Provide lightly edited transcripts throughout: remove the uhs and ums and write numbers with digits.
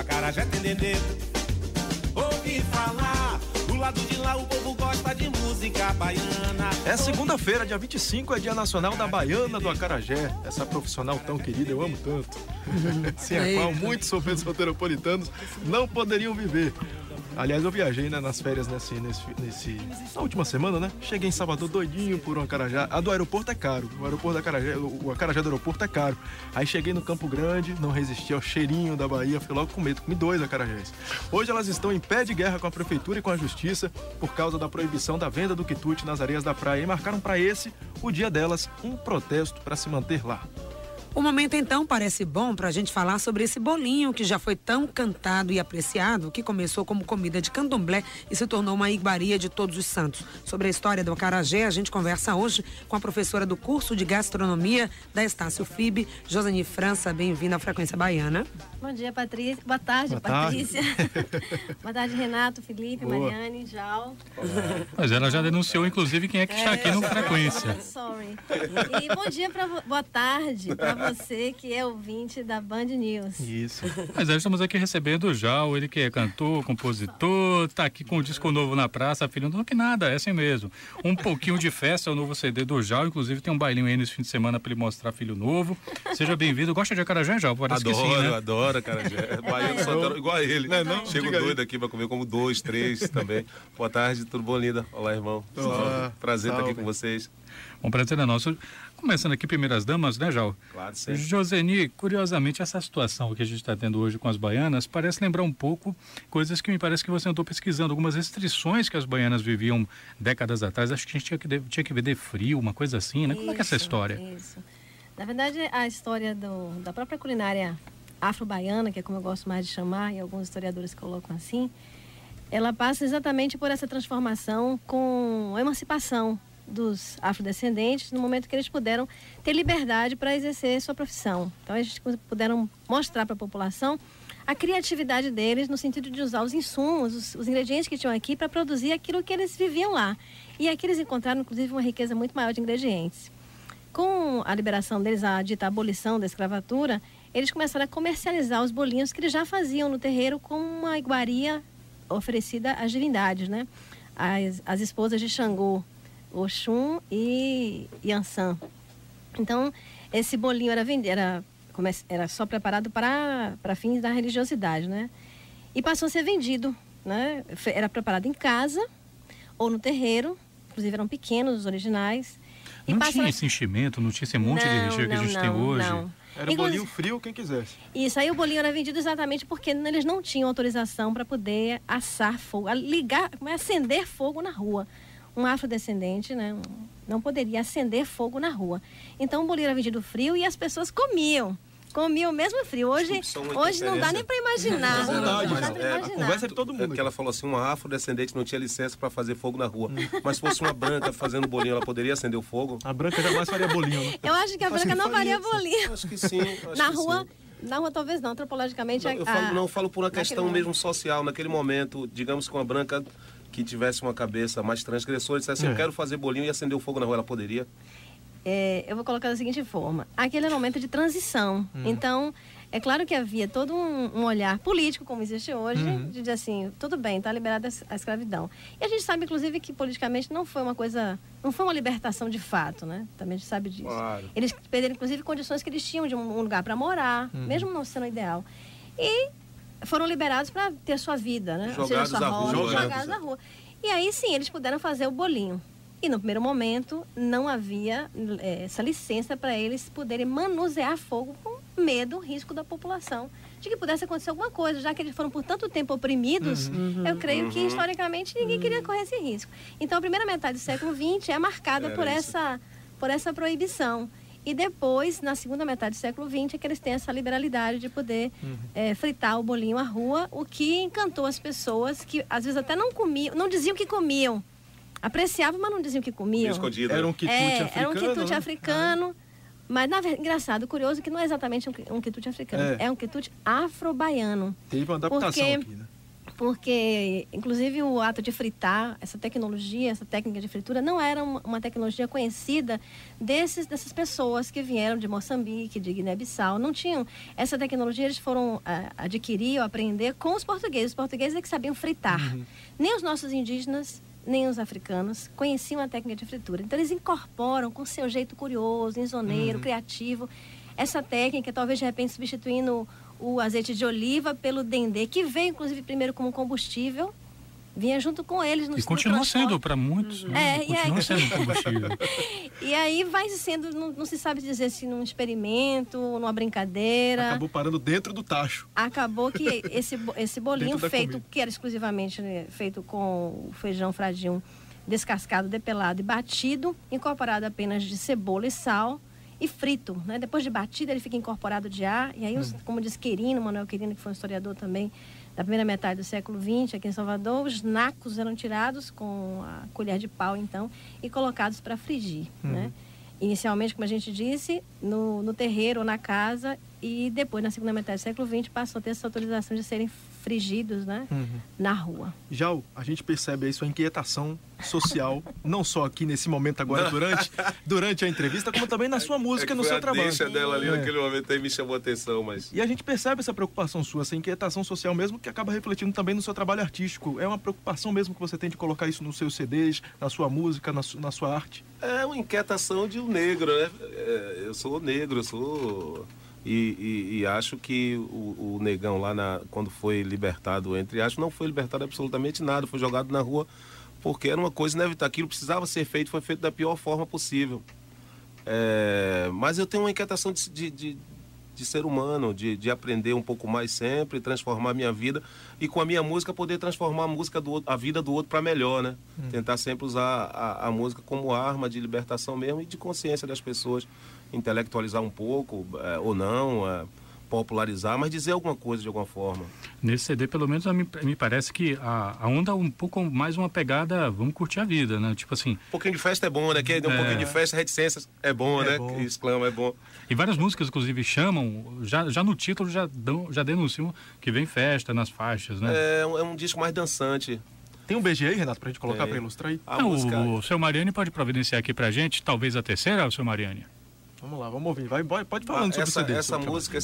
acarajé tem dendê. Ouvi falar, do lado de lá o povo gosta de música baiana. É segunda-feira, dia 25, é Dia Nacional da Baiana do Acarajé. Essa profissional tão querida, eu amo tanto. Sem a qual muitos soteropolitanos não poderiam viver. Aliás, eu viajei, né, nas férias na última semana, né? Cheguei em Salvador doidinho por um acarajé. A do aeroporto é caro. O acarajé do aeroporto é caro. Aí cheguei no Campo Grande, não resisti ao cheirinho da Bahia, fui logo com medo, comi 2 acarajés. Hoje elas estão em pé de guerra com a prefeitura e com a justiça por causa da proibição da venda do quitute nas areias da praia. E marcaram para esse, o dia delas, um protesto para se manter lá. O momento, então, parece bom para a gente falar sobre esse bolinho que já foi tão cantado e apreciado, que começou como comida de candomblé e se tornou uma iguaria de todos os santos. Sobre a história do acarajé, a gente conversa hoje com a professora do curso de gastronomia da Estácio FIB, Joseni França. Bem-vinda à Frequência Baiana. Bom dia, Patrícia. Boa tarde, Patrícia. Boa tarde, Renato, Felipe, Mariane, Jal. Mas ela já denunciou, inclusive, quem é que está aqui no Frequência. Sorry. E bom dia, boa tarde para você que é ouvinte da Band News. Isso. Mas estamos aqui recebendo o Jal, ele que é cantor, compositor, tá aqui com um disco novo na praça, filho, não que nada, é assim mesmo. Um pouquinho de festa, é o novo CD do Jal, inclusive tem um bailinho aí nesse fim de semana para ele mostrar filho novo. Seja bem-vindo. Gosta de acarajé, Jal? Parece que sim, né? Adoro acarajé. Baiano só igual a ele. Não, chego doido aqui para comer como 2, 3 também. Boa tarde, tudo bom, linda? Olá, irmão. Olá. Prazer estar aqui com vocês. Um prazer é nosso. Começando aqui, primeiras damas, né, Jal? Claro, sim. Joseni, curiosamente, essa situação que a gente está tendo hoje com as baianas parece lembrar um pouco coisas que me parece que você andou pesquisando, algumas restrições que as baianas viviam décadas atrás. Acho que a gente tinha que vender frio, uma coisa assim, né? Como é que é essa história? Isso. Na verdade, a história da própria culinária afro-baiana, que é como eu gosto mais de chamar, e alguns historiadores colocam assim, ela passa exatamente por essa transformação com a emancipação dos afrodescendentes no momento que eles puderam ter liberdade para exercer sua profissão. Então, eles puderam mostrar para a população a criatividade deles no sentido de usar os insumos, os ingredientes que tinham aqui para produzir aquilo que eles viviam lá. E aqui eles encontraram, inclusive, uma riqueza muito maior de ingredientes. Com a liberação deles, a dita abolição da escravatura, eles começaram a comercializar os bolinhos que eles já faziam no terreiro como uma iguaria oferecida às divindades, né? As esposas de Xangô, Oxum e Yansan. Então, esse bolinho era só preparado para fins da religiosidade, né? E passou a ser vendido, né? Era preparado em casa ou no terreiro, inclusive eram pequenos os originais. Não tinha esse enchimento, não tinha esse monte de recheio que a gente tem hoje? Não. Era bolinho frio, quem quisesse. Isso, aí o bolinho era vendido exatamente porque eles não tinham autorização para poder assar fogo, acender fogo na rua. Um afrodescendente, né, não poderia acender fogo na rua. Então o bolinho era vendido frio e as pessoas comiam mesmo frio. Hoje não dá nem para imaginar. É verdade, a conversa é de todo mundo. É que ela falou assim, uma afrodescendente não tinha licença para fazer fogo na rua. Mas se fosse uma branca fazendo bolinho, ela poderia acender o fogo? A branca jamais faria bolinho, né? Eu acho que a branca não faria bolinho. Acho que sim. Na rua talvez não, antropologicamente. Eu falo por uma questão mesmo social. Naquele momento, digamos que uma branca que tivesse uma cabeça mais transgressora, dissesse assim, eu quero fazer bolinho e acender o fogo na rua, ela poderia? Eu vou colocar da seguinte forma, aquele é um momento de transição, então é claro que havia todo um olhar político, como existe hoje, de dizer assim, tudo bem, está liberada a escravidão. E a gente sabe, inclusive, que politicamente não foi uma libertação de fato, né? Também a gente sabe disso. Claro. Eles perderam, inclusive, condições que eles tinham de um lugar para morar, mesmo não sendo ideal. E foram liberados para ter sua vida, né? Jogados à rua. E aí sim, eles puderam fazer o bolinho. E no primeiro momento não havia essa licença para eles poderem manusear fogo com medo, risco da população, de que pudesse acontecer alguma coisa, já que eles foram por tanto tempo oprimidos, eu creio que historicamente ninguém queria correr esse risco. Então a primeira metade do século XX é marcada por essa proibição. E depois, na segunda metade do século XX, é que eles têm essa liberalidade de poder fritar o bolinho à rua, o que encantou as pessoas que às vezes até não comiam, não diziam que comiam. Apreciavam, mas não diziam que comiam. Era um quitute africano. Era um quitute africano. Mas, engraçado, curioso que não é exatamente um quitute africano. É um quitute afro-baiano. Teve uma adaptação aqui, né? porque, inclusive, o ato de fritar, essa tecnologia, essa técnica de fritura, não era uma tecnologia conhecida dessas pessoas que vieram de Moçambique, de Guiné-Bissau. Não tinham essa tecnologia, eles foram adquirir ou aprender com os portugueses. Os portugueses é que sabiam fritar. Nem os nossos indígenas, nem os africanos conheciam a técnica de fritura. Então, eles incorporam com seu jeito curioso, insoneiro, criativo, essa técnica, talvez de repente substituindo o azeite de oliva pelo dendê, que veio inclusive primeiro como combustível, vinha junto com eles no E continua sendo para muitos, né? Continua sendo combustível. E aí vai sendo, não se sabe dizer se num experimento, numa brincadeira. Acabou parando dentro do tacho. Acabou que esse bolinho feito, comida. que era exclusivamente feito com o feijão fradinho descascado, depelado e batido, incorporado apenas de cebola e sal, e frito, né? Depois de batido, ele fica incorporado de ar. E aí, como diz Querino, Manuel Querino, que foi um historiador também da primeira metade do século XX, aqui em Salvador, os nacos eram tirados com a colher de pau, então, e colocados para frigir, né? Inicialmente, como a gente disse, no terreiro ou na casa, e depois, na segunda metade do século XX, passou a ter essa autorização de serem frigidos, né? Na rua. Já a gente percebe aí sua inquietação social, não só aqui nesse momento agora, durante a entrevista, como também na sua música, no seu trabalho. A deixa dela ali naquele momento aí me chamou a atenção, mas... E a gente percebe essa preocupação sua, essa inquietação social mesmo, que acaba refletindo também no seu trabalho artístico. É uma preocupação mesmo que você tem de colocar isso nos seus CDs, na sua música, na sua arte? É uma inquietação de um negro, né? Eu sou negro, E acho que o negão lá, quando foi libertado, não foi libertado absolutamente nada, foi jogado na rua porque era uma coisa inevitável, aquilo precisava ser feito, foi feito da pior forma possível. Mas eu tenho uma inquietação de ser humano, de aprender um pouco mais sempre, transformar a minha vida e com a minha música poder transformar a vida do outro para melhor, né? Tentar sempre usar a música como arma de libertação mesmo e de consciência das pessoas, intelectualizar um pouco ou não, popularizar, mas dizer alguma coisa de alguma forma. Nesse CD, pelo menos, me parece que a onda é um pouco mais uma pegada, vamos curtir a vida, né? Tipo assim... Um pouquinho de festa é bom, né? Um pouquinho de festa, reticências é bom, né? Bom. Exclama, é bom. E várias músicas, inclusive, chamam, já no título já denunciam que vem festa nas faixas, né? É um disco mais dançante. Tem um BG aí, Renato, pra gente colocar, pra ilustrar aí? O seu Mariane pode providenciar aqui pra gente, talvez a terceira, o seu Mariane? Vamos lá, vamos ouvir. Pode falando sobre o CD. Essa música,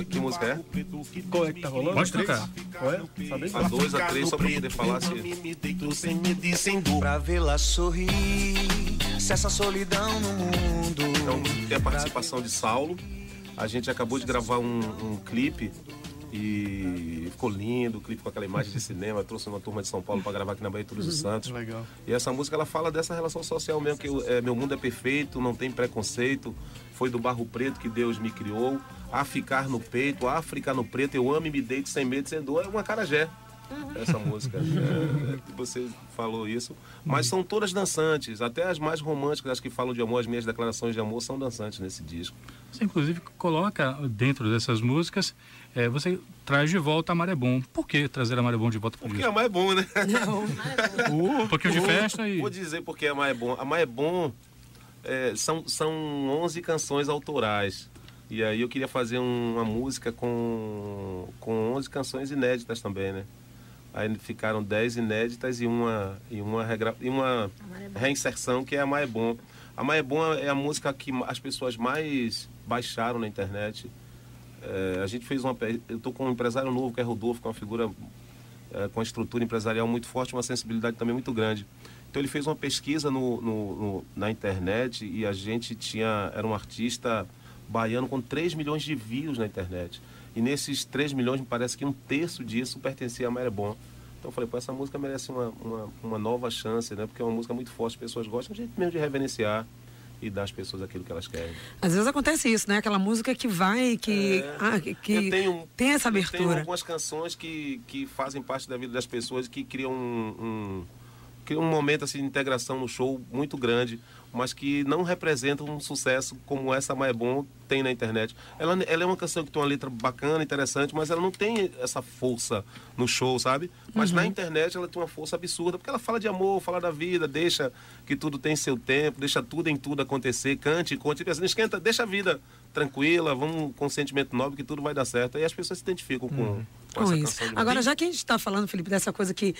que música é? Qual é que tá rolando? Pode tocar. Qual é? Sabe? A 2, a 3, só pra poder falar se... Pra vê-la sorrir, se essa solidão no mundo. Então, tem a participação de Saulo. A gente acabou de gravar um clipe e ficou lindo, o clipe com aquela imagem de cinema. Trouxe uma turma de São Paulo para gravar aqui na Bahia Todos os Santos. Legal. E essa música, ela fala dessa relação social mesmo, que meu mundo é perfeito, não tem preconceito, foi do barro preto que Deus me criou, a ficar no peito, a África no preto, eu amo e me deito sem medo, sem dor, é uma acarajé. Essa música, você falou isso, mas são todas dançantes, até as mais românticas, as que falam de amor, as minhas declarações de amor são dançantes nesse disco. Você, inclusive, coloca dentro dessas músicas, você traz de volta a Maré Bom. Por que trazer a Maré Bom de volta para o Porque disco? a Maré Bom, né? Um pouquinho de festa e... Vou dizer porque a Maré Bom. A Maré Bom são 11 canções autorais. E aí eu queria fazer uma música com 11 canções inéditas também, né? Aí ficaram 10 inéditas e uma reinserção, que é a Maré Bom. A Maré Bom é a música que as pessoas mais baixaram na internet. A gente fez eu estou com um empresário novo, que é Rodolfo, que é uma figura com uma estrutura empresarial muito forte, uma sensibilidade também muito grande. Então ele fez uma pesquisa na internet e a gente era um artista baiano com 3 milhões de views na internet. E nesses 3 milhões, me parece que 1/3 disso pertencia a Maré Bom. Então eu falei, essa música merece uma nova chance, né? Porque é uma música muito forte, as pessoas gostam, a gente mesmo de reverenciar e dar às pessoas aquilo que elas querem. Às vezes acontece isso, né? Aquela música que vai, que tem essa abertura. Tem algumas canções que fazem parte da vida das pessoas, que criam um momento assim, de integração no show muito grande, mas que não representam um sucesso como essa Maré Bom tem na internet. Ela é uma canção que tem uma letra bacana, interessante, mas ela não tem essa força no show, sabe? Mas na internet ela tem uma força absurda, porque ela fala de amor, fala da vida, deixa que tudo tem seu tempo, deixa tudo em tudo acontecer, cante, conte, não esquenta, deixa a vida tranquila, vamos com um sentimento nobre que tudo vai dar certo. E as pessoas se identificam com essa canção de Agora, Maria. já que a gente está falando, Felipe, dessa coisa que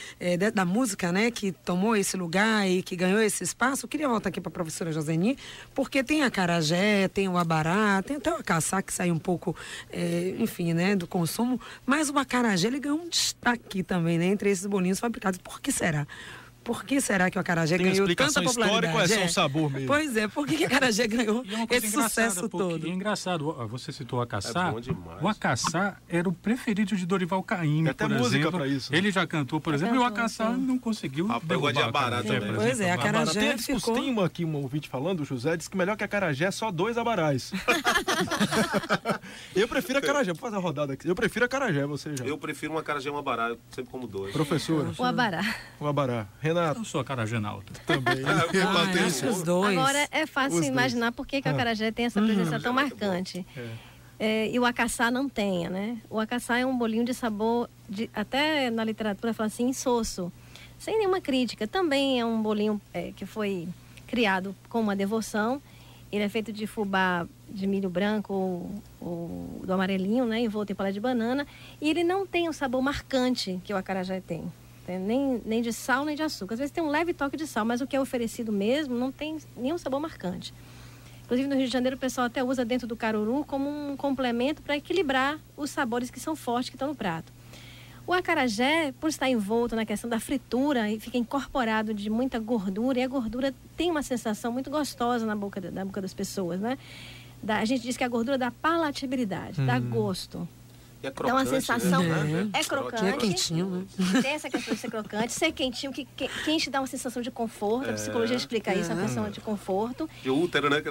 da música, né, que tomou esse lugar e que ganhou esse espaço, eu queria voltar aqui para a professora Joseni, porque tem a acarajé, tem o abará, tem até o acaçá, que sai um pouco, enfim, né, do consumo, mas o acarajé, ele ganhou um destaque também, né, entre esses bolinhos fabricados. Por que será? Por que será que o acarajé Tem ganhou tanta explicação popularidade? histórica ou é só o sabor mesmo? Pois é, por que o acarajé ganhou E é uma coisa esse engraçada, sucesso porque todo? É engraçado, você citou o acaçá. É bom demais. O acaçá era o preferido de Dorival Caymmi, Tem até por música exemplo. pra isso. Ele já cantou, por exemplo, e o cantou, acaçá sim. não conseguiu Ah, eu gosto de derrubar o abará acarajé, também. por Pois é, exemplo. acarajé Tem ficou... aqui um ouvinte falando, o José, disse que melhor que acarajé é só 2 abarás. Eu prefiro acarajé, vou fazer a rodada aqui. Eu prefiro acarajé, você já. Eu prefiro uma acarajé e um abará, eu sempre como 2. Professora, O abará. o abará. Renato, Eu sou acarajé nauta. também. Ah, acho que os dois. Agora é fácil Os dois. imaginar por que que o acarajé tem essa presença tão marcante. E o acaçá não tenha, né? O acaçá é um bolinho de sabor, até na literatura fala assim, insosso, sem nenhuma crítica. Também é um bolinho que foi criado com uma devoção. Ele é feito de fubá de milho branco ou do amarelinho, né? Envolto em palha de banana. E ele não tem o sabor marcante que o acarajé tem. Nem de sal, nem de açúcar. Às vezes tem um leve toque de sal, mas o que é oferecido mesmo não tem nenhum sabor marcante. Inclusive, no Rio de Janeiro, o pessoal até usa dentro do caruru como um complemento para equilibrar os sabores que são fortes, que estão no prato. O acarajé, por estar envolto na questão da fritura, e fica incorporado de muita gordura, e a gordura tem uma sensação muito gostosa na boca das pessoas, né? A gente diz que a gordura dá palatabilidade, dá gosto. E é Dá uma crocante, sensação, né? é crocante. E é quentinho, né? Tem essa questão de ser crocante, ser quentinho, que quente dá uma sensação de conforto. A psicologia explica isso, a questão de conforto. De útero, né?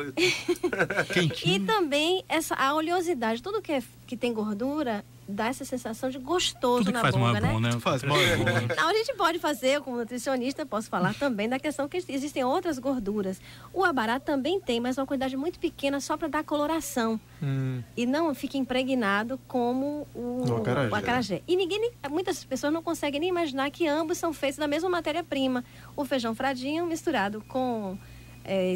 E também a oleosidade, tudo que tem gordura dá essa sensação de gostoso Tudo que na faz mal boca, é bom, né? Faz mal é bom, né? Não, a gente pode fazer, eu como nutricionista, posso falar também da questão que existem outras gorduras. O abará também tem, mas uma quantidade muito pequena só para dar coloração. E não fica impregnado como o acarajé. E muitas pessoas não conseguem nem imaginar que ambos são feitos da mesma matéria-prima. O feijão fradinho misturado com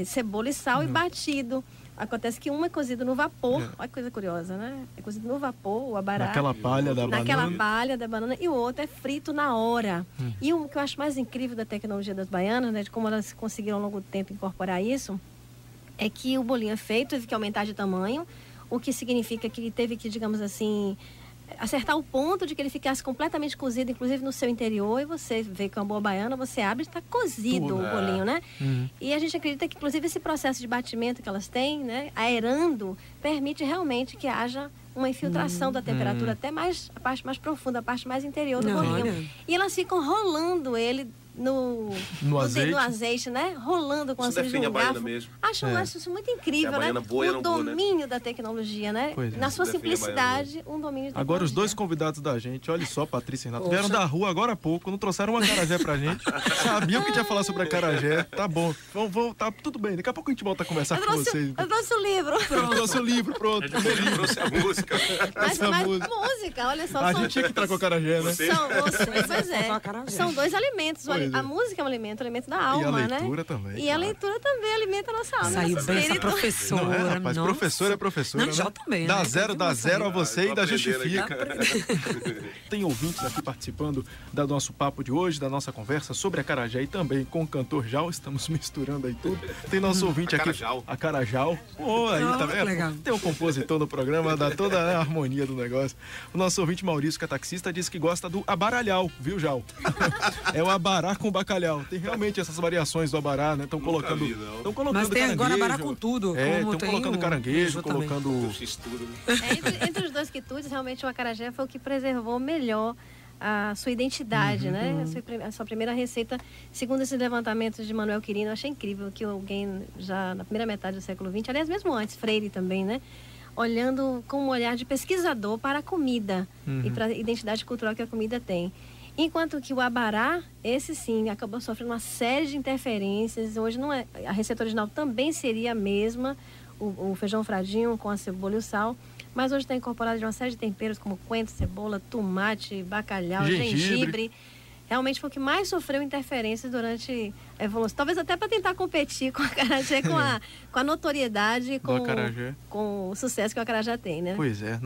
cebola e sal e batido. Acontece que um é cozido no vapor, olha que coisa curiosa, né? É cozido no vapor, o abará. Naquela palha da banana. E o outro é frito na hora. E o que eu acho mais incrível da tecnologia das baianas, né? De como elas conseguiram ao longo do tempo incorporar isso, é que o bolinho é feito, teve que aumentar de tamanho, o que significa que teve que, digamos assim, acertar o ponto de que ele ficasse completamente cozido, inclusive no seu interior, e você vê que uma boa baiana, você abre e está cozido o bolinho, né? E a gente acredita que, inclusive, esse processo de batimento que elas têm, né, aerando, permite realmente que haja uma infiltração da temperatura até a parte mais profunda, a parte mais interior do bolinho. E elas ficam rolando ele no azeite, né? Rolando com Isso auxílio de define um a baiana garfo. mesmo. Acho isso muito incrível, Se a né? baiana boa, O não boa, né? domínio da tecnologia, né? Pois é. Na sua Isso define a simplicidade, um domínio de Agora os dois tecnologia. convidados da gente, olha só, Patrícia e Renato, vieram da rua agora há pouco, não trouxeram um acarajé pra gente. Sabiam que tinha falar sobre acarajé. Tá bom, tá tudo bem. Daqui a pouco a gente volta a conversar com vocês. Eu trouxe o livro. Trouxe o livro, pronto. Trouxe a música. Mas música. música, olha só. A são- gente tinha que entrar com acarajé, né? Pois é. Só acarajé. São dois alimentos. Pois é. A música é um alimento da E a alma, leitura né? também. E a claro. leitura também alimenta a nossa alma. Saiu nosso bem essa espírito. professora. Não é, rapaz? nossa. Professora é professora. Não, né? já também, Dá né? zero a você e tô ainda aprendendo justifica. aqui. Tem ouvintes aqui participando do nosso papo de hoje, da nossa conversa sobre acarajé e também com o cantor Jal. Estamos misturando aí tudo. Tem nosso ouvinte aqui. Acarajal. Acarajal. Pô, aí tá vendo? legal. Tem um compositor no programa, dá toda a harmonia do negócio. O nosso ouvinte Maurício, que é taxista, diz que gosta do abaralhau, viu, Jal? É o abará com bacalhau. Tem realmente essas variações do abará, né? Estão colocando. vi, não. Tão colocando Mas tem agora caranguejo. abará com tudo, É, como estão tem colocando o caranguejo, queijo também. colocando. X-tudo, né? Entre os dois quitutes, realmente o acarajé foi o que preservou melhor a sua identidade, né? A sua primeira receita, segundo esses levantamentos de Manuel Quirino, eu achei incrível que alguém já na primeira metade do século XX, aliás, mesmo antes, Freire também, né? Olhando com um olhar de pesquisador para a comida e para a identidade cultural que a comida tem. Enquanto que o abará, esse sim, acabou sofrendo uma série de interferências. Hoje não é, a receita original também seria a mesma, o feijão fradinho com a cebola e o sal, mas hoje está incorporado de uma série de temperos como coentro, cebola, tomate, bacalhau, Gengibre. gengibre. realmente foi o que mais sofreu interferências durante a evolução. Talvez até para tentar competir com a acarajé, com a notoriedade, com o sucesso que o acarajé tem, né? Pois é,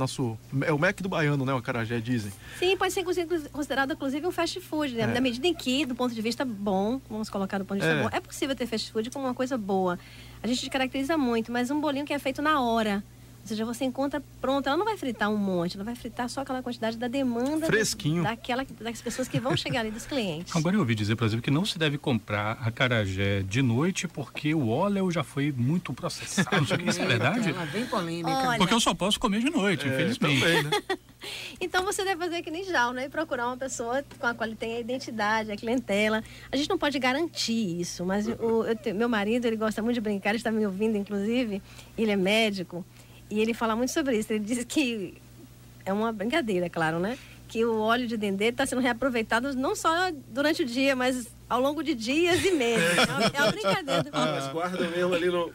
é o Mac do baiano, né? O acarajé, dizem. Sim, pode ser considerado, inclusive, um fast food, né? Na medida em que, do ponto de vista bom, vamos colocar do ponto de vista bom, é possível ter fast food como uma coisa boa. A gente caracteriza muito, mas um bolinho que é feito na hora. Ou seja, você encontra pronto, ela não vai fritar um monte, ela vai fritar só aquela quantidade da demanda fresquinho das pessoas que vão chegar ali, dos clientes. Agora eu ouvi dizer, por exemplo, que não se deve comprar acarajé de noite porque o óleo já foi muito processado. Isso é verdade? Ela vem polêmica. Olha, porque eu só posso comer de noite, infelizmente. Também, né? Então você deve fazer que nem Jal, né? E procurar uma pessoa com a qual ele tem a identidade, a clientela. A gente não pode garantir isso, mas meu marido, ele gosta muito de brincar, ele está me ouvindo, inclusive, ele é médico. E ele fala muito sobre isso. Ele diz que é uma brincadeira, claro, né? Que o óleo de dendê está sendo reaproveitado não só durante o dia, mas ao longo de dias e meses. É uma brincadeira. Mas guarda mesmo ali no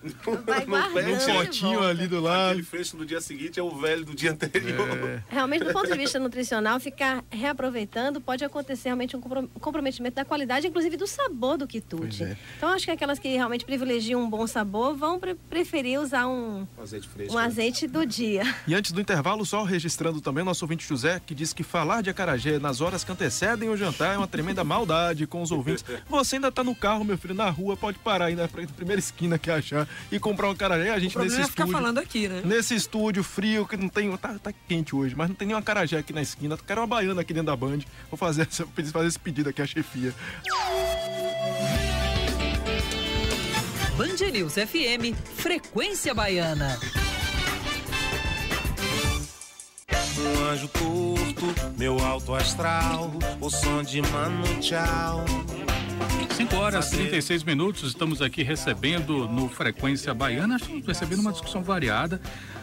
potinho ali do lado. Aquele fresco do dia seguinte é o velho do dia anterior. Realmente, do ponto de vista nutricional, ficar reaproveitando pode acontecer realmente um comprometimento da qualidade, inclusive do sabor do quitute. Então, acho que aquelas que realmente privilegiam um bom sabor vão preferir usar um azeite fresco, azeite do dia. E antes do intervalo, só registrando também o nosso ouvinte José, que disse que falar de acarajé nas horas que antecedem o jantar é uma tremenda maldade com os ouvintes. Você ainda tá no carro, meu filho, na rua, pode parar aí na primeira esquina que achar e comprar um acarajé. A gente nesse estúdio, ficar falando aqui, né? Nesse estúdio frio que não tem, tá quente hoje, mas não tem nenhum acarajé aqui na esquina. Quero uma baiana aqui dentro da Band. Vou fazer esse pedido aqui à chefia. Band News FM, Frequência Baiana. Um anjo torto, meu alto astral, o som de Mano Tchau. 5 horas e 36 minutos, estamos aqui recebendo no Frequência Baiana, estamos recebendo uma discussão variada.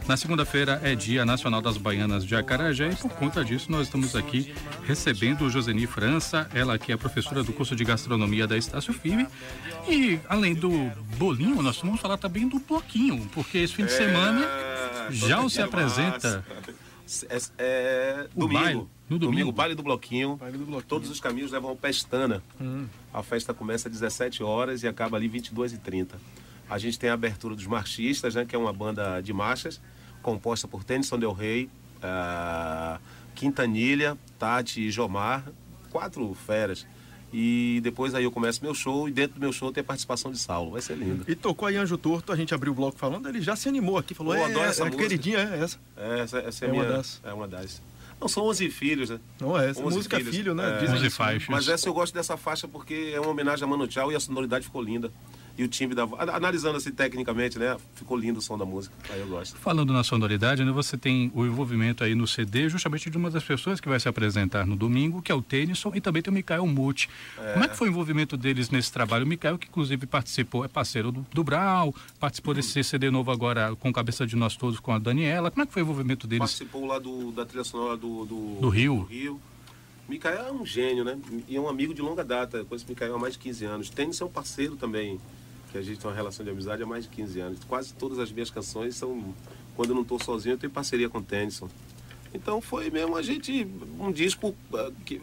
Na segunda-feira é Dia Nacional das Baianas de Acarajé e por conta disso nós estamos aqui recebendo Joseni França, ela que é professora do curso de gastronomia da Estácio Filme. E além do bolinho, nós vamos falar também do bloquinho, porque esse fim de semana já se apresenta... Domingo, baile do bloquinho. Todos os caminhos levam ao Pestana. A festa começa às 17 horas e acaba ali 22h30. A gente tem a abertura dos Marchistas, né, que é uma banda de marchas, composta por Tennyson Del Rey, Quintanilha, Tati e Jomar, 4 feras. E depois aí eu começo meu show e dentro do meu show tem a participação de Saulo. Vai ser lindo. E tocou aí Anjo Torto, a gente abriu o bloco falando, ele já se animou aqui, falou, adoro essa música. Queridinha, essa. Essa é uma das. Não, são 11 filhos, né? Não é, essa música filhos. Filho, né? 11 faixas. Mas essa eu gosto dessa faixa porque é uma homenagem a Mano Tchau e a sonoridade ficou linda. E o timbre da voz, analisando assim tecnicamente, né? Ficou lindo o som da música, aí eu gosto. Falando na sonoridade, né? Você tem o envolvimento aí no CD justamente de uma das pessoas que vai se apresentar no domingo, que é o Tennyson, e também tem o Mikael Muti. Como é que foi o envolvimento deles nesse trabalho? O Mikael, que inclusive participou, é parceiro do Brau, participou desse CD novo agora com Cabeça de Nós Todos com a Daniela. Como é que foi o envolvimento deles? Participou lá da trilha sonora do Rio. Mikael é um gênio, né? E é um amigo de longa data. Eu conheço o Mikael há mais de 15 anos. Tennyson é um parceiro também, que a gente tem uma relação de amizade há mais de 15 anos. Quase todas as minhas canções são, quando eu não estou sozinho, eu tenho parceria com o Tennyson. Então foi mesmo um disco que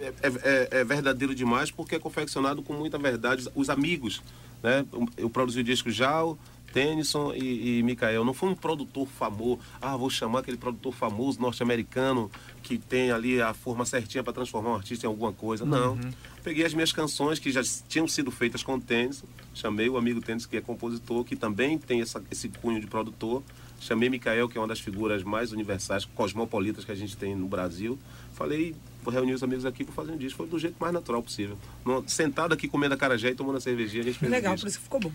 é verdadeiro demais, porque é confeccionado com muita verdade. Os amigos, né? Eu produzi o disco Jal, Tennyson e Mikael. Não foi um produtor famoso, vou chamar aquele produtor famoso norte-americano que tem ali a forma certinha para transformar um artista em alguma coisa. Não. Peguei as minhas canções que já tinham sido feitas com o Tennyson, chamei o amigo Tennyson, que é compositor, que também tem esse cunho de produtor, chamei Mikael, que é uma das figuras mais universais, cosmopolitas que a gente tem no Brasil. Falei, vou reunir os amigos aqui para fazer um disco. Foi do jeito mais natural possível. Sentado aqui comendo acarajé e tomando a cervejinha, a gente fez legal, um disco. por isso que ficou bom.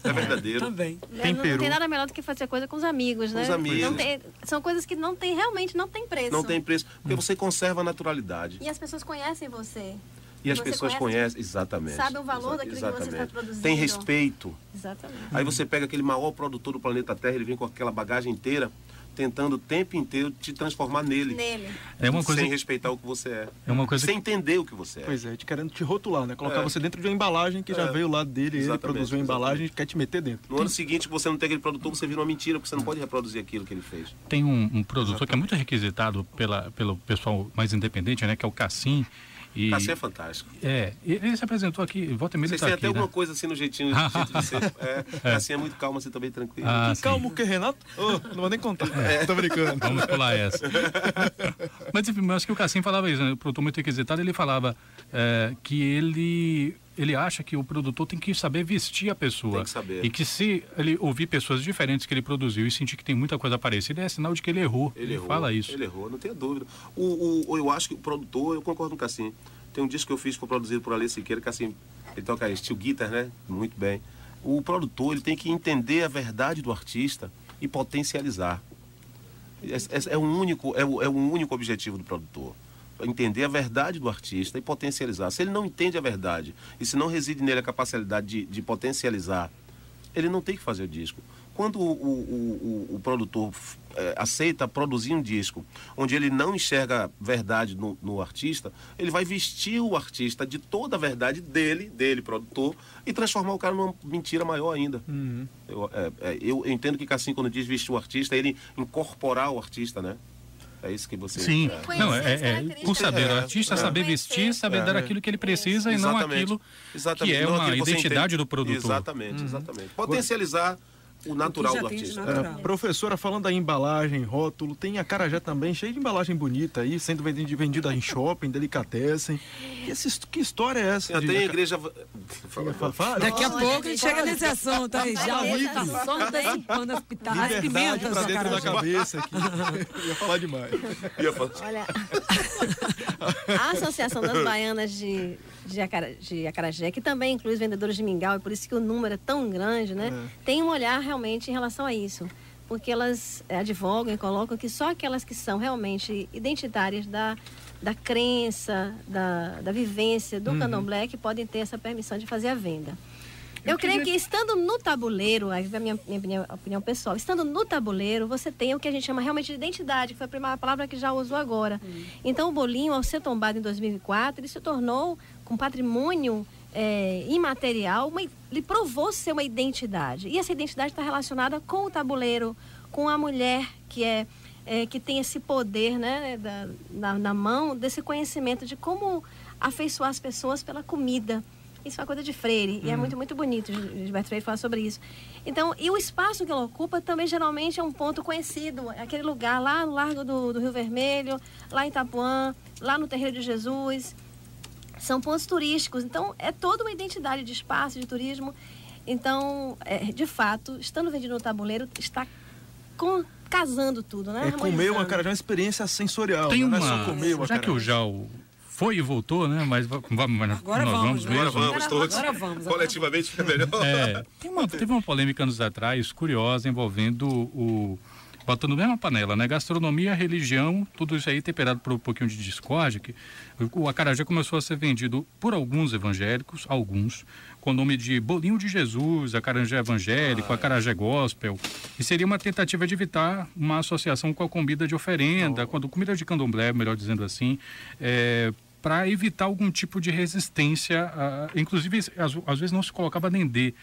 É verdadeiro. Também. Não tem nada melhor do que fazer coisa com os amigos, né? Com os amigos. São coisas que realmente não tem preço. Não tem preço, porque você conserva a naturalidade. E as pessoas conhecem você. E as pessoas conhecem, exatamente. Sabe o valor daquilo que você está produzindo. Tem respeito. Exatamente. Aí você pega aquele maior produtor do planeta Terra, ele vem com aquela bagagem inteira, tentando o tempo inteiro te transformar nele. É uma coisa... Sem respeitar o que você é. É uma coisa sem entender o que você é. Pois é, te querendo te rotular, né? Colocar você dentro de uma embalagem que já veio lá dele, ele produziu a embalagem e quer te meter dentro. No ano seguinte, que você não tem aquele produtor, você vira uma mentira, porque você não pode reproduzir aquilo que ele fez. Tem um produtor que é muito requisitado pelo pessoal mais independente, né? Que é o Cassim. E Cassim é fantástico. Ele se apresentou aqui, volta e meia. Vocês têm até alguma coisa assim no jeitinho de ser. Cassim é muito calmo, assim, também tranquilo. Calmo o que, Renato? Não vou nem contar. Tô brincando. Vamos pular essa. Mas enfim, eu acho que o Cassim falava isso, né? O produtor muito requisitado, ele falava que ele acha que o produtor tem que saber vestir a pessoa. Tem que saber. E que se ele ouvir pessoas diferentes que ele produziu e sentir que tem muita coisa parecida, é sinal de que ele errou. Ele fala isso. Ele errou, não tenha dúvida. Eu acho que o produtor, eu concordo com o Cassim. Tem um disco que eu fiz, foi produzido por Alê Siqueira, Cassim, ele toca steel guitar, né? Muito bem. O produtor, ele tem que entender a verdade do artista e potencializar. É o único objetivo do produtor. Entender a verdade do artista e potencializar. Se ele não entende a verdade e se não reside nele a capacidade de potencializar, ele não tem que fazer o disco. Quando o produtor aceita produzir um disco onde ele não enxerga verdade no artista, ele vai vestir o artista de toda a verdade dele, produtor, e transformar o cara numa mentira maior ainda. Eu entendo que Cassim, quando diz vestir o artista, ele incorporar o artista, né? É isso que você... Sim, por saber o artista, saber vestir, saber dar aquilo que ele precisa e não aquilo que é uma identidade do produtor. Exatamente. Potencializar o natural do artista. Professora, falando da embalagem, rótulo, tem acarajé também, cheio de embalagem bonita aí, sendo vendida em shopping, delicatessen. Que história é essa? Tem a igreja... Daqui a pouco a gente chega nesse assunto aí, já tá só antecipando as pimentas pra dentro da cabeça aqui. Ia falar demais. Olha, a Associação das Baianas de acarajé, que também inclui os vendedores de mingau, e por isso que o número é tão grande, né? Tem um olhar realmente em relação a isso, porque elas advogam e colocam que só aquelas que são realmente identitárias da crença, da vivência do candomblé que podem ter essa permissão de fazer a venda. Eu creio que estando no tabuleiro, aí a minha opinião pessoal, estando no tabuleiro, você tem o que a gente chama realmente de identidade, que foi a primeira palavra que já usou agora. Então o bolinho, ao ser tombado em 2004, ele se tornou com patrimônio imaterial, ele provou ser uma identidade. E essa identidade está relacionada com o tabuleiro, com a mulher que tem esse poder, né, na mão, desse conhecimento de como afeiçoar as pessoas pela comida. Isso é uma coisa de Freire, e é muito, muito bonito Gilberto Freire falar sobre isso. Então, e o espaço que ela ocupa também geralmente é um ponto conhecido, aquele lugar lá no Largo do Rio Vermelho, lá em Itapuã, lá no Terreiro de Jesus. São pontos turísticos, então é toda uma identidade de espaço, de turismo. Então, de fato, estando vendido no tabuleiro, está casando tudo, né? Comer uma acarajé é uma experiência sensorial. Tem não é só comer uma já que o Jal foi e voltou, né? Mas agora vamos todos. Agora vamos. Coletivamente é melhor. Teve uma polêmica anos atrás, curiosa, envolvendo botando na mesma panela, né? Gastronomia, religião, tudo isso aí temperado por um pouquinho de discórdia, que o acarajé começou a ser vendido por alguns evangélicos, com o nome de bolinho de Jesus, acarajé evangélico, acarajé gospel, e seria uma tentativa de evitar uma associação com a comida de oferenda, com a comida de candomblé, melhor dizendo assim, para evitar algum tipo de resistência, inclusive às vezes não se colocava dendê.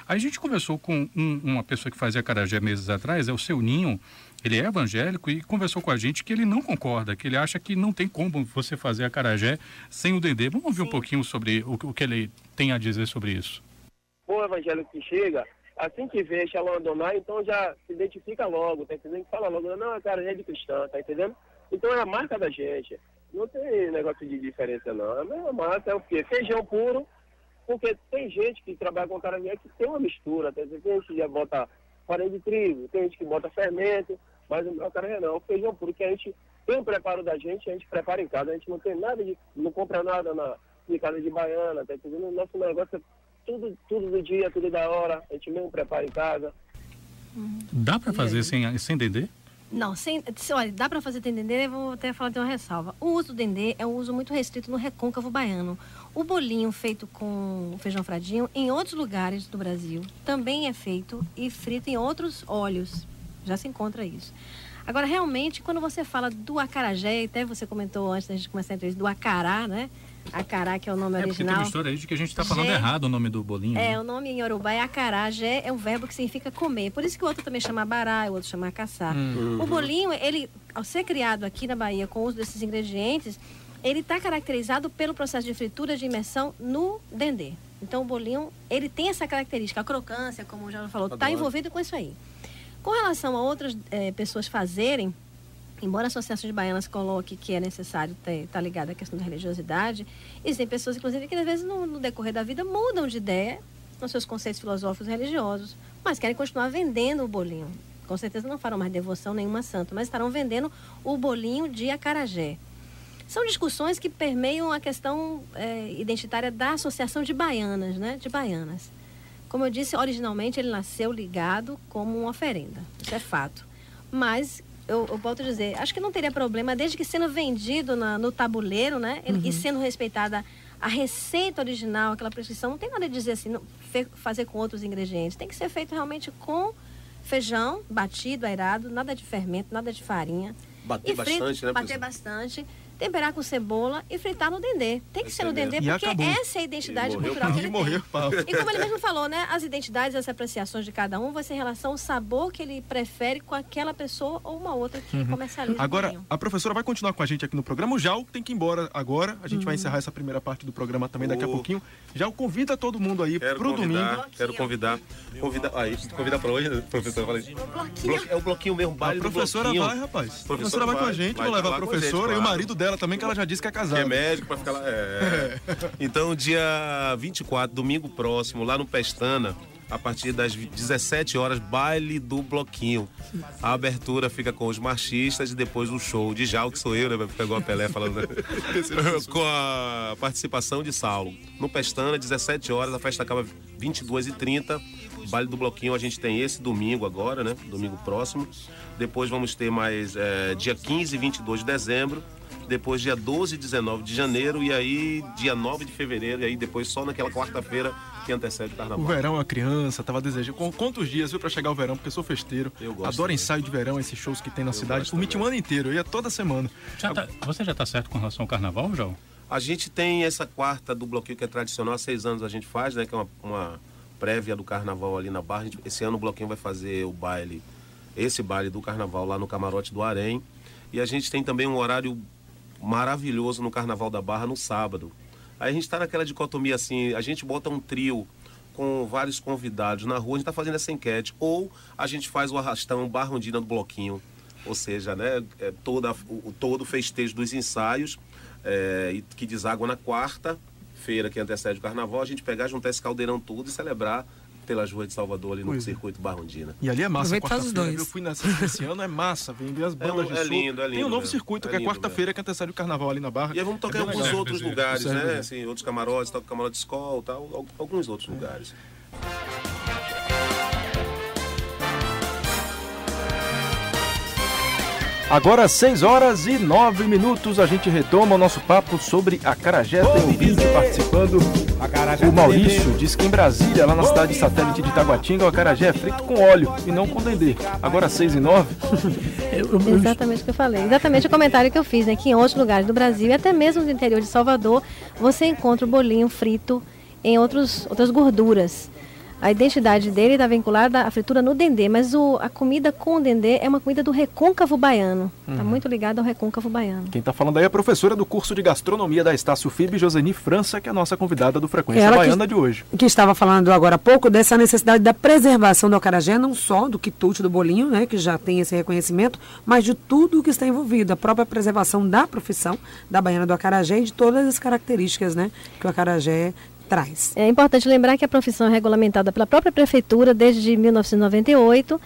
Aí a gente conversou com uma pessoa que fazia acarajé meses atrás, é o Seu Ninho, ele é evangélico e conversou com a gente que ele não concorda, que ele acha que não tem como você fazer acarajé sem o dendê. Vamos ouvir um pouquinho sobre o que ele tem a dizer sobre isso. O evangélico que chega, assim que vê Shalom Adonai, então já se identifica logo, tá entendendo? Fala logo, não, acarajé de cristã, tá entendendo? Então é a marca da gente, não tem negócio de diferença não, a mesma marca é o quê? Feijão puro. Porque tem gente que trabalha com acarajé que tem uma mistura, tem gente que já bota farinha de trigo, tem gente que bota fermento, mas o acarajé não, o feijão puro, que a gente tem o preparo da gente, a gente prepara em casa, a gente não tem nada não compra nada em casa de baiana, tá entendendo? O nosso negócio é tudo do dia, tudo da hora, a gente mesmo prepara em casa. Dá para fazer sem dendê? Não, olha, dá para fazer dendê, eu vou até falar de uma ressalva. O uso do dendê é um uso muito restrito no recôncavo baiano. O bolinho feito com feijão fradinho, em outros lugares do Brasil, também é feito e frito em outros óleos. Já se encontra isso. Agora, realmente, quando você fala do acarajé, até você comentou antes da gente começar a entrevista, do acará, né? Acará, que é o nome original. Porque tem uma história aí de que a gente está falando errado o nome do bolinho. Né? O nome em Yorubá é acará, jé é um verbo que significa comer. Por isso que o outro também chama bará, o outro chama caçá. O bolinho, ele, ao ser criado aqui na Bahia com o uso desses ingredientes, ele está caracterizado pelo processo de fritura de imersão no dendê. Então o bolinho, ele tem essa característica, a crocância, como o Geraldo falou, está envolvido com isso aí. Com relação a outras pessoas fazerem, embora a Associação de Baianas coloque que é necessário estar ligado à questão da religiosidade, existem pessoas, inclusive, que às vezes no decorrer da vida mudam de ideia nos seus conceitos filosóficos e religiosos, mas querem continuar vendendo o bolinho. Com certeza não farão mais devoção nenhuma santa, mas estarão vendendo o bolinho de acarajé. São discussões que permeiam a questão identitária da Associação de Baianas, né? De baianas. Como eu disse, originalmente ele nasceu ligado como uma oferenda. Isso é fato. Mas, eu volto a dizer, acho que não teria problema, desde que sendo vendido no tabuleiro, né? E sendo respeitada a receita original, aquela prescrição, não tem nada de dizer assim, fazer com outros ingredientes. Tem que ser feito realmente com feijão batido, aerado, nada de fermento, nada de farinha. Bater bastante, né? Bater bastante. Temperar com cebola e fritar no dendê. Tem que ser no dendê, porque essa é a identidade cultural que ele tem. E como ele mesmo falou, né? As identidades, as apreciações de cada um vai ser em relação ao sabor que ele prefere com aquela pessoa ou uma outra que comercializa. Agora, a professora vai continuar com a gente aqui no programa. O Jal tem que ir embora agora. A gente vai encerrar essa primeira parte do programa também daqui a pouquinho. Jal, convida todo mundo aí pro domingo. Quero convidar. Convidar pra hoje, professora? Falei. É o bloquinho mesmo, baile do bloquinho. A professora vai, rapaz. A professora vai com a gente, vou levar a professora e o marido dela também, que ela já disse que é casado. Que é médico pra ficar lá. Então, dia 24, domingo próximo, lá no Pestana, a partir das 17 horas, baile do bloquinho. A abertura fica com os marchistas e depois o show de Jal, que sou eu, né? Pegou a Pelé falando. Com a participação de Saulo. No Pestana, 17 horas, a festa acaba 22h30. Baile do Bloquinho a gente tem esse domingo agora, né? Domingo próximo. Depois vamos ter mais dia 15 e 22 de dezembro. Depois dia 12 e 19 de janeiro. E aí dia 9 de fevereiro. E aí depois só naquela quarta-feira que antecede o carnaval. O verão é uma criança, tava desejando. Quantos dias, viu, pra chegar o verão? Porque eu sou festeiro. Eu gosto. Adoro ensaio de verão, esses shows que tem na cidade. O um ano inteiro, eu ia toda semana. Você já tá certo com relação ao carnaval, João? A gente tem essa quarta do Bloquinho que é tradicional. Há 6 anos a gente faz, né? Que é uma prévia do carnaval ali na Barra. Esse ano o Bloquinho vai fazer o baile, esse baile do carnaval lá no Camarote do Harém. E a gente tem também um horário maravilhoso no Carnaval da Barra no sábado. Aí a gente está naquela dicotomia assim, a gente bota um trio com vários convidados na rua, a gente está fazendo essa enquete, ou a gente faz o arrastão Barra Ondina do Bloquinho, ou seja, né, todo o festejo dos ensaios, que deságua na quarta-feira que antecede o carnaval, a gente pegar, juntar esse caldeirão todo e celebrar pelas ruas de Salvador ali no circuito Barra Ondina. E ali é massa, quarta-feira. Eu fui esse ano, é massa, vem ver as bandas de som. Lindo, tem um novo circuito, que é quarta-feira, que antecede o carnaval ali na Barra. E aí vamos tocar em alguns outros lugares, né? Assim, outros camarotes, toca camarote de escola, tal, alguns outros lugares. Agora 6h09, a gente retoma o nosso papo sobre acarajé. Tem um vídeo participando. O Maurício diz que em Brasília, lá na cidade satélite de Itaguatinga, o acarajé é frito com óleo e não com dendê. Agora 6h09. Exatamente o que eu falei. Exatamente o comentário que eu fiz, né? Que em outros lugares do Brasil e até mesmo no interior de Salvador, você encontra o bolinho frito em outras gorduras. A identidade dele está vinculada à fritura no dendê, mas a comida com o dendê é uma comida do recôncavo baiano. Está muito ligada ao recôncavo baiano. Quem está falando aí é a professora do curso de gastronomia da Estácio FIB, Joseni França, que é a nossa convidada do Frequência Baiana de hoje. Que estava falando agora há pouco dessa necessidade da preservação do acarajé, não só do quitute, do bolinho, né, que já tem esse reconhecimento, mas de tudo o que está envolvido, a própria preservação da profissão da baiana do acarajé e de todas as características, né, que o acarajé traz. É importante lembrar que a profissão é regulamentada pela própria prefeitura desde 1998.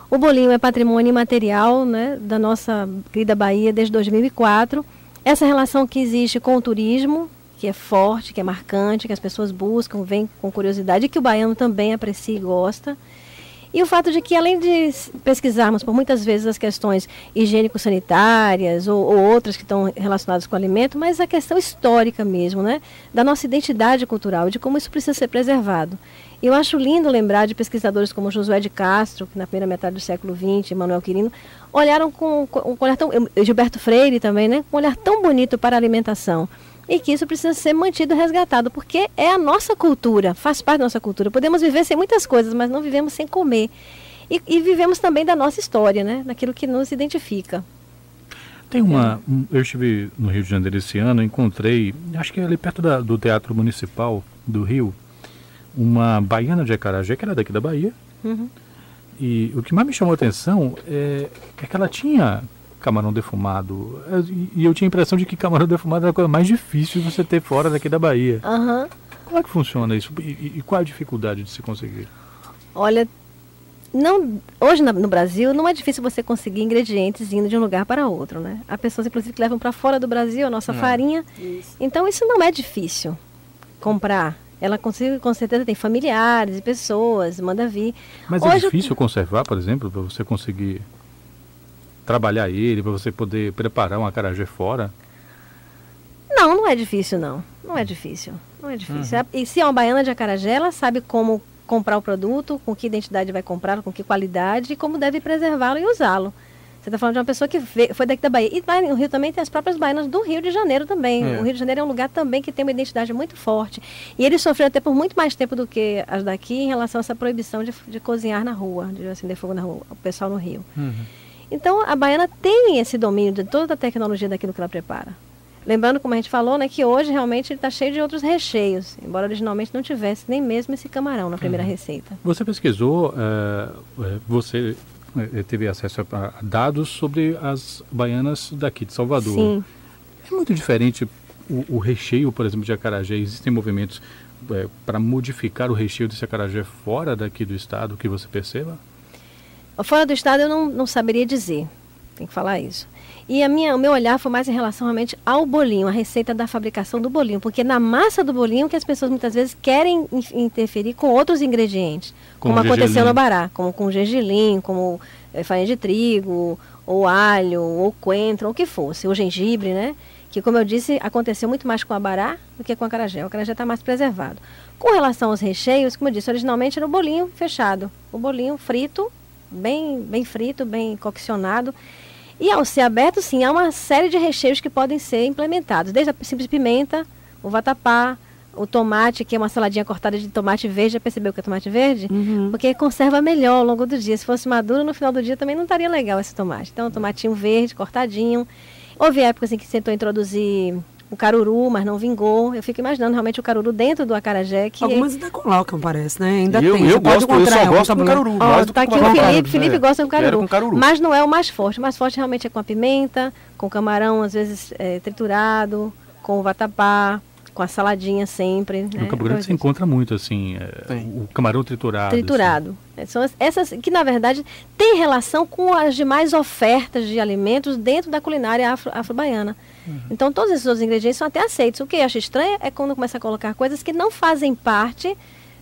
O bolinho é patrimônio imaterial, né, da nossa querida Bahia desde 2004. Essa relação que existe com o turismo, que é forte, que é marcante, que as pessoas buscam, vêm com curiosidade, e que o baiano também aprecia e gosta. E o fato de que, além de pesquisarmos por muitas vezes as questões higiênico-sanitárias ou outras que estão relacionadas com o alimento, mas a questão histórica mesmo, né? Da nossa identidade cultural, de como isso precisa ser preservado. E eu acho lindo lembrar de pesquisadores como Josué de Castro, que na primeira metade do século XX, Manuel Quirino, olharam com um olhar tão... Gilberto Freire também, né? Com um olhar tão bonito para a alimentação. E que isso precisa ser mantido e resgatado, porque é a nossa cultura, faz parte da nossa cultura. Podemos viver sem muitas coisas, mas não vivemos sem comer. E vivemos também da nossa história, né? Daquilo que nos identifica. Tem eu estive no Rio de Janeiro esse ano, encontrei, acho que ali perto do Teatro Municipal do Rio, uma baiana de acarajé, que era daqui da Bahia. E o que mais me chamou a atenção é que ela tinha camarão defumado. E eu tinha a impressão de que camarão defumado era a coisa mais difícil de você ter fora daqui da Bahia. Como é que funciona isso? E qual a dificuldade de se conseguir? Olha, hoje no Brasil não é difícil você conseguir ingredientes indo de um lugar para outro, né? Há pessoas, inclusive, que levam para fora do Brasil a nossa farinha. Isso. Então, isso não é difícil comprar. Ela consegue, com certeza tem familiares e pessoas, manda vir. Mas hoje, é difícil conservar, por exemplo, para você conseguir trabalhar ele, para você poder preparar um acarajé fora? Não é difícil, não. Não é difícil. E se é uma baiana de acarajé, ela sabe como comprar o produto, com que identidade vai comprar, com que qualidade e como deve preservá-lo e usá-lo. Você está falando de uma pessoa que foi daqui da Bahia. E lá no Rio também tem as próprias baianas do Rio de Janeiro também. O Rio de Janeiro é um lugar também que tem uma identidade muito forte. E eles sofreram até por muito mais tempo do que as daqui em relação a essa proibição de cozinhar na rua, de acender fogo na rua, o pessoal no Rio. Então, a baiana tem esse domínio de toda a tecnologia daquilo que ela prepara. Lembrando, como a gente falou, né, que hoje realmente ele está cheio de outros recheios, embora originalmente não tivesse nem mesmo esse camarão na primeira receita. Você pesquisou, você teve acesso a dados sobre as baianas daqui de Salvador. Sim. É muito diferente o recheio, por exemplo, de acarajé? Existem movimentos para modificar o recheio desse acarajé fora daqui do estado, que você perceba? Fora do estado eu não saberia dizer, tem que falar isso. E o meu olhar foi mais em relação realmente ao bolinho, a receita da fabricação do bolinho, porque na massa do bolinho que as pessoas muitas vezes querem interferir com outros ingredientes, como aconteceu no Abará, como com gergelim, como farinha de trigo, ou alho, ou coentro, ou o que fosse, ou gengibre, né? Que, como eu disse, aconteceu muito mais com o Abará do que com o acarajé. O acarajé está mais preservado. Com relação aos recheios, como eu disse, originalmente era o bolinho fechado, o bolinho frito, bem frito, bem coccionado. E ao ser aberto, sim, há uma série de recheios que podem ser implementados. Desde a simples pimenta, o vatapá, o tomate, que é uma saladinha cortada de tomate verde. Já percebeu que é tomate verde? Porque conserva melhor ao longo do dia. Se fosse maduro, no final do dia também não estaria legal esse tomate. Então, um tomatinho verde, cortadinho. Houve épocas em que tentou introduzir o caruru, mas não vingou. Eu fico imaginando realmente o caruru dentro do acarajé. Que algumas ainda colocam, parece, né? Ainda tem. Eu só gosto do caruru. Tá aqui o Felipe gosta do caruru. Mas não é o mais forte. O mais forte realmente é com a pimenta, com o camarão, às vezes triturado, com o vatapá, com a saladinha sempre. No Campo Grande se encontra muito, assim, o camarão triturado. Triturado. Assim. São essas que, na verdade, têm relação com as demais ofertas de alimentos dentro da culinária afro-baiana. Então, todos esses outros ingredientes são até aceitos. O que eu acho estranho é quando começa a colocar coisas que não fazem parte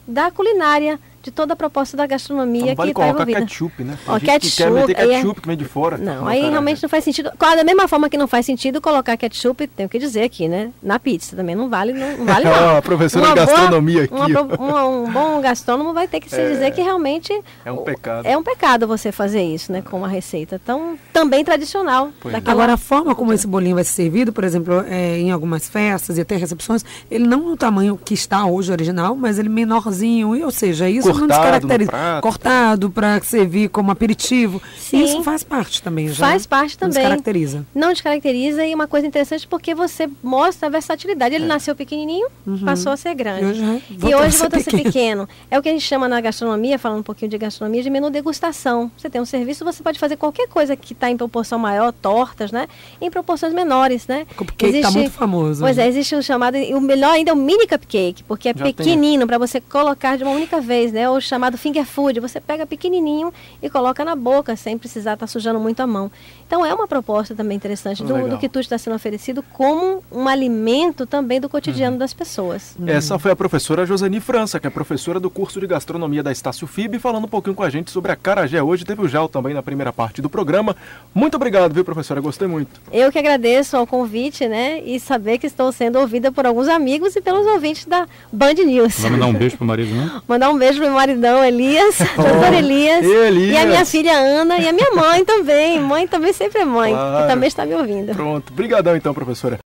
da culinária, de toda a proposta da gastronomia que está envolvida. Ketchup, né? Ketchup que vem de fora. Não, aí realmente não faz sentido. Da mesma forma que não faz sentido colocar ketchup, tenho que dizer aqui, né? Na pizza também não vale não. A professora de gastronomia aqui. Um bom gastrônomo vai ter que se dizer que realmente é um pecado. É um pecado você fazer isso, né? Com uma receita tão também tradicional. Agora, a forma como esse bolinho vai ser servido, por exemplo, em algumas festas e até recepções, ele não no tamanho que está hoje original, mas ele menorzinho, ou seja, isso não descaracteriza. Cortado para servir como aperitivo. Sim. Isso faz parte também, já. Faz parte também. Não descaracteriza. Não descaracteriza, e uma coisa interessante porque você mostra a versatilidade. Ele nasceu pequenininho, passou a ser grande. E hoje voltou a ser pequeno. É o que a gente chama na gastronomia, falando um pouquinho de gastronomia, de menu degustação. Você tem um serviço, você pode fazer qualquer coisa que está em proporção maior, tortas, né? Em proporções menores, né? O cupcake está muito famoso. Pois é, existe o chamado, e o melhor ainda é o mini cupcake, porque é pequenino, para você colocar de uma única vez, né? O chamado finger food, você pega pequenininho e coloca na boca, sem precisar estar sujando muito a mão. Então é uma proposta também interessante do quitute está sendo oferecido como um alimento também do cotidiano das pessoas. Essa foi a professora Josani França, que é professora do curso de gastronomia da Estácio FIB, falando um pouquinho com a gente sobre a acarajé. Hoje teve o Jal também na primeira parte do programa. Muito obrigado, viu, professora? Gostei muito. Eu que agradeço ao convite, né? E saber que estou sendo ouvida por alguns amigos e pelos ouvintes da Band News. Vai mandar um beijo pro marido, né? Mandar um beijo pro meu maridão, Elias, doutor Elias, e a minha filha Ana, e a minha mãe também. Mãe também sempre é mãe, que também está me ouvindo. Pronto. Obrigadão então, professora.